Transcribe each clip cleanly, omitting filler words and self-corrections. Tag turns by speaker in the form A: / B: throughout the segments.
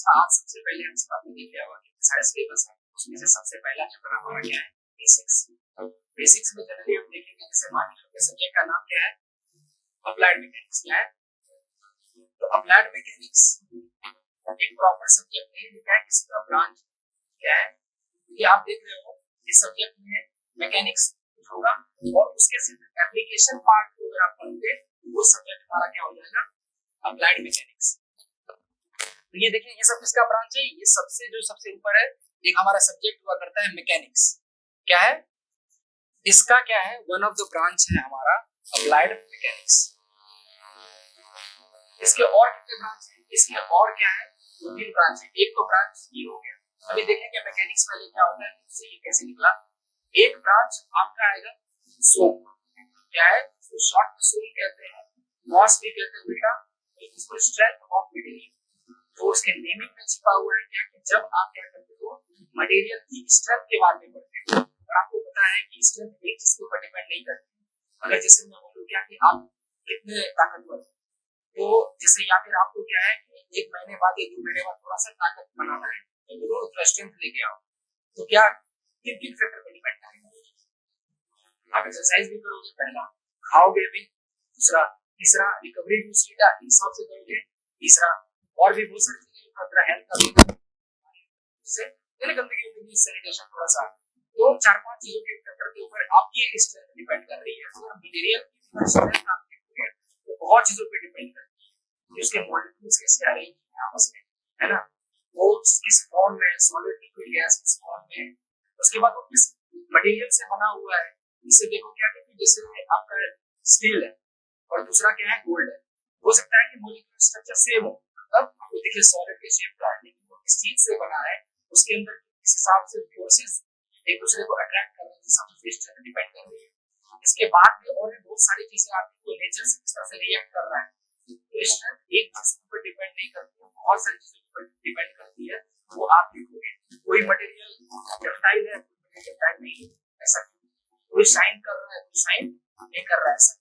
A: का आज सबसे पहले हम सब देख लिया होगा कितने सारे सिलेबस है, उसमें से सबसे पहला चैप्टर हमारा क्या है, बेसिक्स। बेसिक्स में जनरली हम देखेंगे जैसे मान लीजिए सब्जेक्ट का नाम क्या है, अप्लाइड मैकेनिक्स। क्या है? तो अप्लाइड मैकेनिक्स एक प्रॉपर सब्जेक्ट है, क्या है, किसी का ब्रांच क्या है, ये आप देख रहे हो इस सब्जेक्ट में मैकेनिक्स होगा और उसके सिर्फ एप्लीकेशन पार्ट को अगर आप पढ़ोगे वो सब्जेक्ट हमारा क्या हो जाएगा, अप्लाइड मैकेनिक्स। तो ये देखिए ये सब किसका ब्रांच है, ये सबसे ऊपर है एक हमारा सब्जेक्ट हुआ करता है मैकेनिक्स। क्या है इसका, क्या है, वन ऑफ द ब्रांच है हमारा अप्लाइड मैकेनिक्स। इसके और कितने ब्रांच है, इसके और क्या है, दो तीन ब्रांच है। एक तो ब्रांच ये हो गया, अभी देखेंगे मैकेनिक्स पहले क्या होता है, इससे ये कैसे निकला। एक ब्रांच आपका आएगा सोप। क्या है, तो शॉर्ट में सोप कहते हैं, मॉस भी कहते हैं बेटा, इसको स्ट्रेंथ ऑफ मटेरियल। तो उसके नेमिंग में छिपा हुआ है क्या, कि जब आप क्या करते हो मटेरियल की स्ट्रेंथ के बारे में पढ़ते हो, और आपको पता है कि स्ट्रेंथ एक चीज के ऊपर डिपेंड नहीं करती। अगर जैसे मैं बोलूं क्या कि आप कितने ताकतवर, तो जैसे या फिर आपको क्या है कि एक महीने बाद या 2 महीने बाद थोड़ा सा ताकत बनाना है, तो दोनों थोड़ा स्ट्रेंथ लेके आओ, तो क्या किन किन फैक्टर पर डिपेंड करेगा। आप एक्सरसाइज भी करोगे, पहला खाओगे भी, दूसरा, तीसरा रिकवरी भी उसी हिसाब से करोगे, तीसरा और भी बहुत सारी चीजें अपना हेल्थ का से गंदगी होगी, सैनिटेशन थोड़ा सा, तो 4-5 चीजों के फैक्टर के ऊपर आपकी स्ट्रेंथ डिपेंड कर रही है। अगर मटेरियल की स्ट्रेंथ आप देखोगे तो बहुत चीजों पे डिपेंड करती है, उसके मॉलिक्यूल्स कैसे अरेंज हैं आपस में, है ना, वो किस फॉर्म में, सॉलिड लिक्विड गैस किस फॉर्म में, उसके बाद वो किस मटेरियल से बना हुआ है। इसे देखो क्या कहते हैं, जैसे आपका स्टील है और दूसरा क्या है, गोल्ड है, हो सकता है कि मॉलिक्यूलर स्ट्रक्चर सेम हो, मतलब आपको देखिए सॉलिड के शेप का है, लेकिन वो किस चीज से बना है, उसके अंदर किस हिसाब से फोर्सेस एक दूसरे को अट्रैक्ट कर रहे हैं, जिस हिसाब से स्ट्रेंथ डिपेंड कर रही है। इसके बाद में और भी बहुत सारी चीजें आती है, नेचर से किस तरह से रिएक्ट कर रहा है, तो स्ट्रेंथ एक चीज पर डिपेंड नहीं करती है, बहुत सारी चीजों पर डिपेंड करती है, वो आप देखोगे। कोई मटेरियल डक्टाइल है, कोई डक्टाइल नहीं है, ऐसा कोई शाइन कर रहा है, कोई शाइन नहीं कर रहा है, ऐसा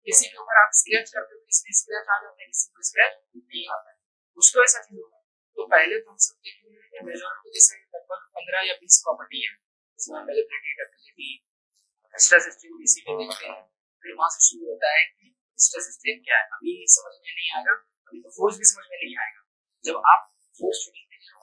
A: किसी के ऊपर आप स्क्रैच करते हो, किसी स्क्रैच आ जाता है, किसी को स्क्रैच नहीं आता है, उसको ऐसा चीज होगा। तो पहले तो हम सब देखेंगे मेजॉरिटी जैसे लगभग 15 या 20 प्रॉपर्टी है, इसमें अवेलेबिलिटी, डक्टिलिटी, स्ट्रेस स्ट्रेन इसी में देखते हैं। फिर वहां से शुरू होता है कि स्ट्रेस स्ट्रेन क्या है, अभी समझ में नहीं आएगा, अभी तो फोर्स भी समझ में नहीं आएगा। जब आप फोर्स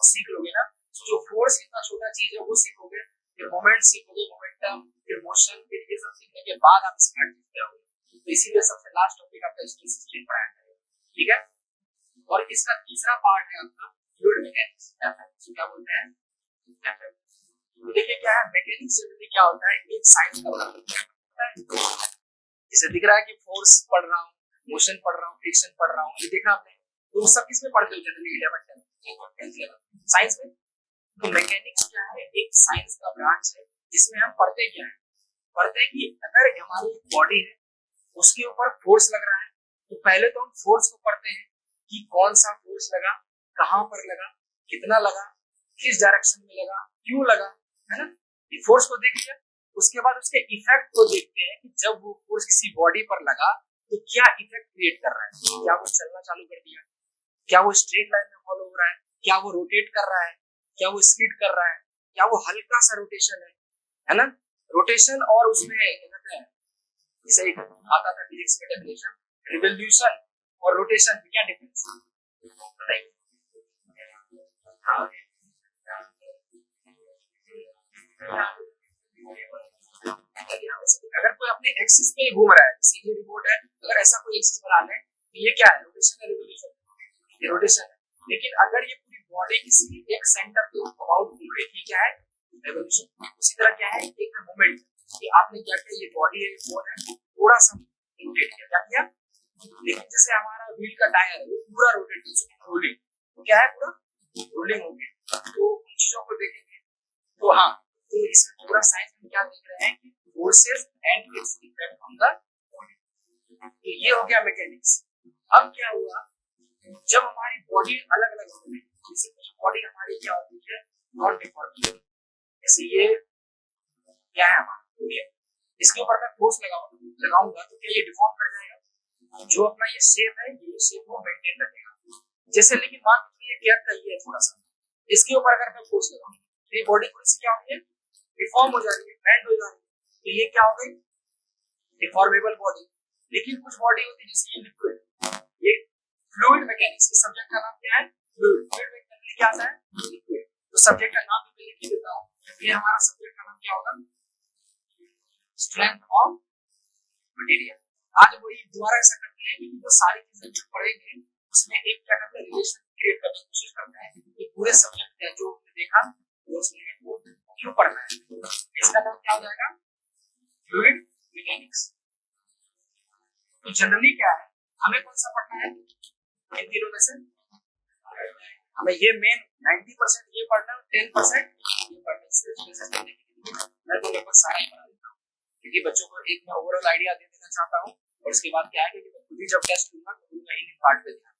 A: सीख लोगे ना, तो जो फोर्स कितना छोटा चीज है वो सीखोगे, फिर मोमेंट सीखोगे, मोमेंटम, फिर मोशन, फिर ये सब सीखने के बाद आप स्टार्ट करते हो। तो इसीलिए सबसे लास्ट टॉपिक आपका स्ट्रेस स्ट्रेन पढ़ाया है, ठीक है। और इसका तीसरा पार्ट है आपका फ्लूइड मैकेनिक्स, क्या बोलते हैं, तो देखिए क्या है मैकेनिक्स जनरली क्या होता है, एक साइंस का होता है। जैसे दिख रहा है कि फोर्स पढ़ रहा हूँ, मोशन पढ़ रहा हूँ, फ्रिक्शन पढ़ रहा हूँ, ये देखा आपने, तो सब किसमें पढ़ते हो जनरली 11th 10th साइंस में। तो मैकेनिक्स क्या है, एक साइंस का ब्रांच है जिसमें हम पढ़ते क्या है, पढ़ते हैं कि अगर हमारी बॉडी है उसके ऊपर फोर्स लग रहा है, तो पहले तो हम फोर्स को पढ़ते हैं कि कौन सा फोर्स लगा, कहां पर लगा, कितना लगा, किस डायरेक्शन में लगा, क्यों लगा, है ना, ये फोर्स को देख लिया। उसके बाद उसके इफेक्ट को देखते हैं कि जब वो फोर्स किसी बॉडी पर लगा तो क्या इफेक्ट क्रिएट कर रहा है, क्या वो चलना चालू कर दिया, क्या वो स्ट्रेट लाइन में फॉलो हो रहा है, क्या वो रोटेट कर रहा है, क्या वो स्किड कर रहा है, क्या वो हल्का सा रोटेशन है ना, रोटेशन और उसमें कहते हैं जैसे आता था फिजिक्स में डेफिनेशन, रिवोल्यूशन और रोटेशन में क्या डिफरेंस बताइए। हाँ अगर कोई अपने एक्सिस पे घूम रहा है, जैसे ये रिमोट है, अगर ऐसा कोई एक्सिस बना ले तो ये क्या है, रोटेशन है, रिवोल्यूशन, ये रोटेशन है। लेकिन अगर ये पूरी बॉडी किसी एक सेंटर पे अबाउट घूम रही है, क्या है, रिवोल्यूशन। उसी तरह क्या है, एक मोमेंट कि आपने क्या किया, ये बॉडी है, फोन है, थोड़ा सा रोटेट किया, क्या किया, लेकिन जैसे हमारा व्हील का टायर है वो पूरा रोटेट किया, रोलिंग, तो क्या है, पूरा रोलिंग हो गया। तो उन चीजों को देखेंगे, तो हाँ, तो इसमें पूरा साइंस में क्या देख रहे हैं कि forces and its effect on the body, तो ये हो गया मैकेनिक्स। अब क्या हुआ, जब हमारी बॉडी अलग अलग हो गई, जैसे कुछ बॉडी हमारी क्या होती है, नॉन डिफॉर्म, जैसे ये क्या है हमारा, इसके ऊपर मैं फोर्स लगाऊंगा तो क्या ये डिफॉर्म कर जाएगा, जो अपना ये शेप है ये शेप को मेंटेन रखेगा। जैसे लेकिन मान ये क्या कही है थोड़ा सा, इसके ऊपर अगर मैं फोर्स लगाऊं तो ये बॉडी थोड़ी सी क्या होगी, डिफॉर्म हो जा रही है, बेंड हो जा रही है, तो ये क्या हो गई, डिफॉर्मेबल बॉडी। लेकिन कुछ बॉडी होती है जैसे ये लिक्विड, ये फ्लूइड मैकेनिक्स, इस सब्जेक्ट का नाम क्या है, फ्लूइड। फ्लूइड मैकेनिक्स क्या आता है, लिक्विड। तो सब्जेक्ट का नाम मैं लिख देता हूं, ये हमारा सब्जेक्ट का नाम क्या होगा, स्ट्रेंथ ऑफ मटेरियल। आज वही दोबारा ऐसा करते हैं कि जो सारी चीजें जो पढ़ेंगे उसमें एक क्या करते हैं, रिलेशन क्रिएट करने की कोशिश करते हैं कि पूरे सब्जेक्ट का जो देखा कोर्स में वो क्यों पढ़ना है। इसका नाम क्या हो जाएगा, फ्लूइड मैकेनिक्स। तो जनरली क्या है, हमें कौन सा पढ़ना है इन तीनों में से, हमें ये मेन 90% ये पढ़ना है, 10% ये पढ़ना है। मैं तो लगभग सारा ही पढ़ा देता हूँ क्योंकि बच्चों को एक मैं ओवरऑल आइडिया दे देना चाहता हूँ, और उसके बाद क्या है कि मैं खुद ही जब टेस्ट लूंगा तो मैं इन पार्ट पे ध्यान,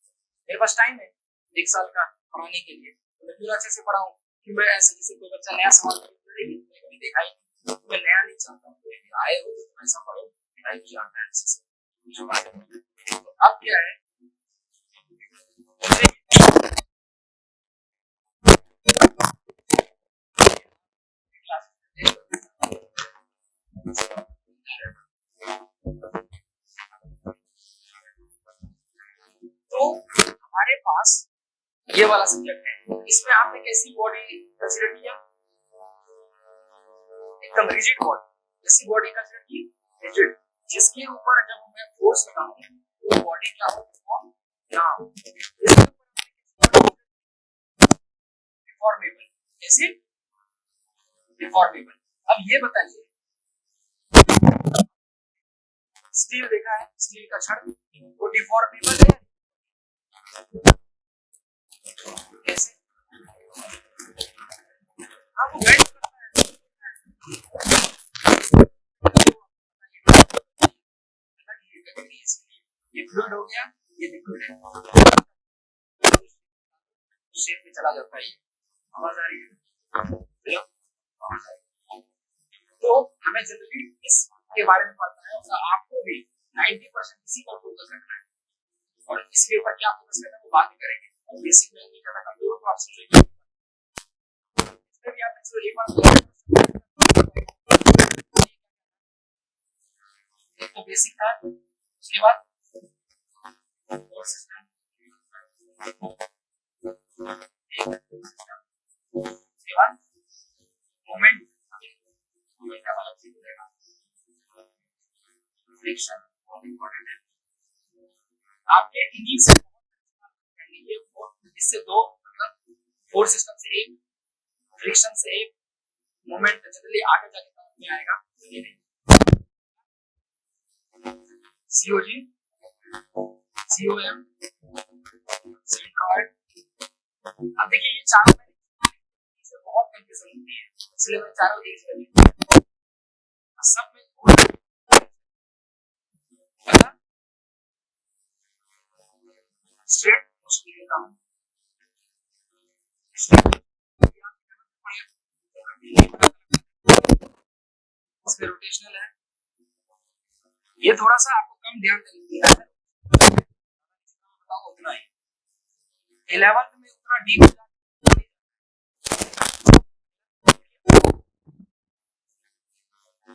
A: मेरे पास टाइम है 1 साल का पढ़ाने के लिए, तो मैं पूरा अच्छे से पढ़ाऊं कि मैं ऐसे जैसे कोई बच्चा नया सवाल कभी देखा ही नहीं, मैं नया नहीं चाहता हूँ, आए हो तो ऐसा पढ़ो पढ़ाई की आता है अच्छे से। तो अब क्या है, तो हमारे पास ये वाला सब्जेक्ट है, इसमें आपने कैसी बॉडी कंसीडर किया, एकदम रिजिड बॉडी, ऐसी बॉडी कंसीडर की रिजिड, जिसके ऊपर जब मैं फोर्स लगाऊं वो बॉडी क्या हो, ना हो, डिफॉर्मेबल, ऐसे डिफॉर्मेबल। अब ये बताइए, स्टील देखा है, स्टील का छड़ वो डिफॉर्मेबल है कैसे, हाँ वो बेंड करता है, ये फ्लूइड हो गया, ये लिक्विड है, शेप में चला जाता है, आवाज आ रही है, तो हमें जनरली इसके बारे में पढ़ना है, और आपको भी 90% इसी पर फोकस रखना है, और इसके ऊपर क्या फोकस करना है वो बात करेंगे, और बेसिक में नहीं करना, कमजोर को आप समझेंगे, इसमें भी आपने जो एक बार एक तो बेसिक था, उसके बाद और सिस्टम, उसके बाद मोमेंट, मोमेंट का मतलब सीख लेगा, फ्रिक्शन बहुत इंपॉर्टेंट है, आपके इन्हीं से इससे दो मतलब फोर्स सिस्टम से एक, फ्रिक्शन से एक, मोमेंट जनरली आगे जाके समझ में आएगा, सीओजी, सीओएम, सीनॉइड। अब देखिए ये चारों में से बहुत कंफ्यूजन होती है, इसलिए मैं चारों एक से लिखता हूं, सब में स्ट्रेट मुश्किल लेता हूं, इसमें रोटेशनल है, ये थोड़ा सा आपको कम ध्यान देना है, उतना ही 11th में उतना डीप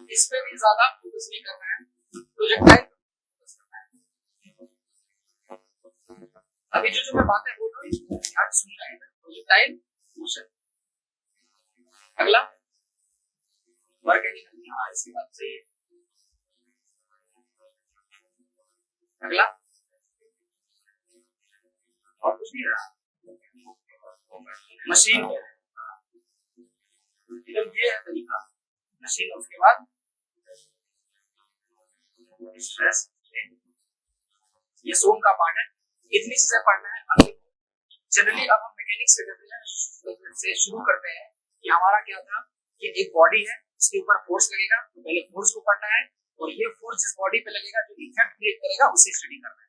A: इस पे भी ज्यादा फोकस नहीं करना है, प्रोजेक्टाइल फोकस करना है। अभी जो मैं बातें बोल रहा हूँ ध्यान सुनना है, प्रोजेक्टाइल मोशन। अगला वर्क एनिमल, हाँ इसके बाद से अगला और कुछ नहीं रहा, मशीन है, ये है तरीका मशीन, उसके बाद स्ट्रेस, ये सोम का पार्ट है, इतनी चीजें पढ़ना है। अभी जनरली अब हम मैकेनिक्स से शुरू करते हैं कि हमारा क्या था कि एक बॉडी है उसके ऊपर फोर्स लगेगा, तो पहले फोर्स को पढ़ना है, और ये फोर्स जिस बॉडी पे लगेगा जो इफेक्ट क्रिएट करेगा उसे स्टडी करना है।